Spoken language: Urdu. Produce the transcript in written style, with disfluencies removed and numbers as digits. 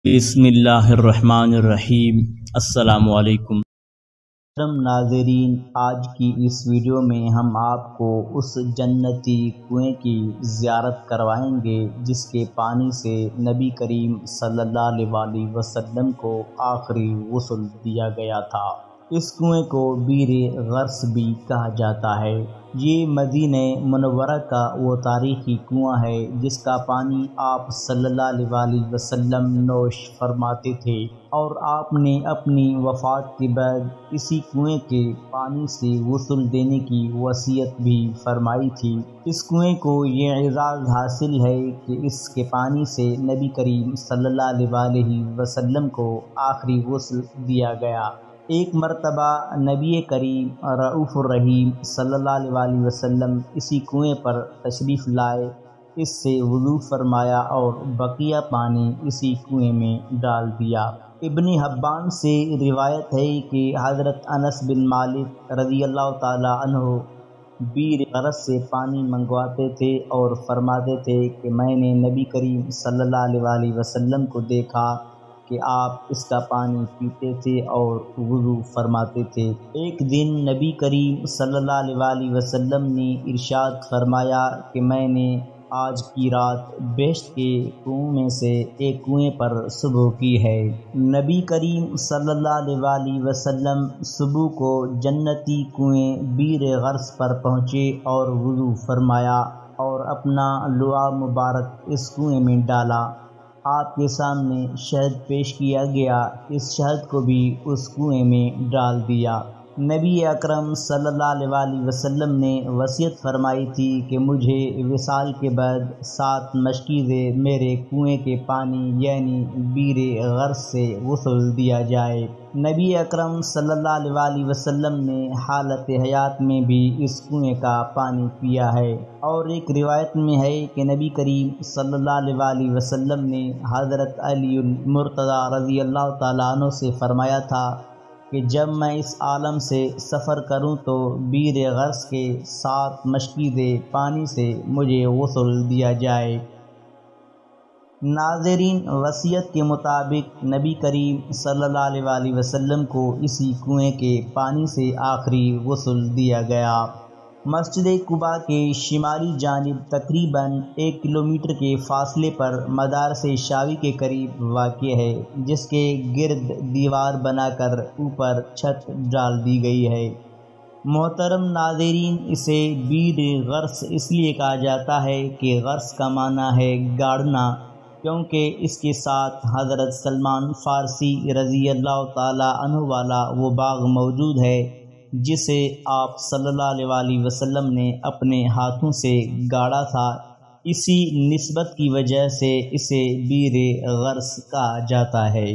بسم اللہ الرحمن الرحیم۔ السلام علیکم محترم ناظرین، آج کی اس ویڈیو میں ہم آپ کو اس جنتی کنویں کی زیارت کروائیں گے جس کے پانی سے نبی کریم صلی اللہ علیہ وسلم کو آخری غسل دیا گیا تھا۔ اس کنویں کو بیر غرس بھی کہا جاتا ہے۔ یہ مدینہ منورہ کا وہ تاریخی کنواں ہے جس کا پانی آپ صلی اللہ علیہ وسلم نوش فرماتے تھے، اور آپ نے اپنی وفات کے بعد اسی کنویں کے پانی سے غسل دینے کی وصیت بھی فرمائی تھی۔ اس کنویں کو یہ اعزاز حاصل ہے کہ اس کے پانی سے نبی کریم صلی اللہ علیہ وسلم کو آخری غسل دیا گیا۔ ایک مرتبہ نبی کریم رؤوف الرحیم صلی اللہ علیہ وسلم اسی کنویں پر تشریف لائے، اس سے وضو فرمایا اور بقیہ پانی اسی کنویں میں ڈال دیا۔ ابن حبان سے روایت ہے کہ حضرت انس بن مالک رضی اللہ تعالی عنہ بیر غرس سے پانی منگواتے تھے اور فرماتے تھے کہ میں نے نبی کریم صلی اللہ علیہ وسلم کو دیکھا کہ آپ اس کا پانی پیتے تھے اور وضو فرماتے تھے۔ ایک دن نبی کریم صلی اللہ علیہ وسلم نے ارشاد فرمایا کہ میں نے آج کی رات بہشت کے کنووں میں سے ایک کنویں پر صبح کی ہے۔ نبی کریم صلی اللہ علیہ وسلم صبح کو جنتی کنویں بیر غرس پر پہنچے اور وضو فرمایا اور اپنا لعاب مبارک اس کنویں میں ڈالا۔ آپ کے سامنے شہد پیش کیا گیا، اس شہد کو بھی اس کنویں میں ڈال دیا۔ نبی اکرم صلی اللہ علیہ وسلم نے وصیت فرمائی تھی کہ مجھے وصال کے بعد 7 مشکیزیں میرے کنویں کے پانی یعنی بیر غرس سے غسل دیا جائے۔ نبی اکرم صلی اللہ علیہ وسلم نے حالت حیات میں بھی اس کنویں کا پانی پیا ہے، اور ایک روایت میں ہے کہ نبی کریم صلی اللہ علیہ وسلم نے حضرت علی المرتضیٰ رضی اللہ تعالیٰ عنہ سے فرمایا تھا کہ جب میں اس عالم سے سفر کروں تو بیر غرس کے 7 مشکیزیں پانی سے مجھے غسل دیا جائے۔ ناظرین، وصیت کے مطابق نبی کریم صلی اللہ علیہ وسلم کو اسی کنویں کے پانی سے آخری غسل دیا گیا۔ مسجد قباء کے شمالی جانب تقریباً 1 کلومیٹر کے فاصلے پر مدارس شاوی کے قریب واقع ہے، جس کے گرد دیوار بنا کر اوپر چھت ڈال دی گئی ہے۔ محترم ناظرین، اسے بیر غرس اس لیے کہا جاتا ہے کہ غرس کا معنی ہے گاڑنا، کیونکہ اس کے ساتھ حضرت سلمان فارسی رضی اللہ تعالی عنہ والا وہ باغ موجود ہے جسے آپ صلی اللہ علیہ وسلم نے اپنے ہاتھوں سے گاڑا تھا۔ اسی نسبت کی وجہ سے اسے بیر غرس کہا جاتا ہے۔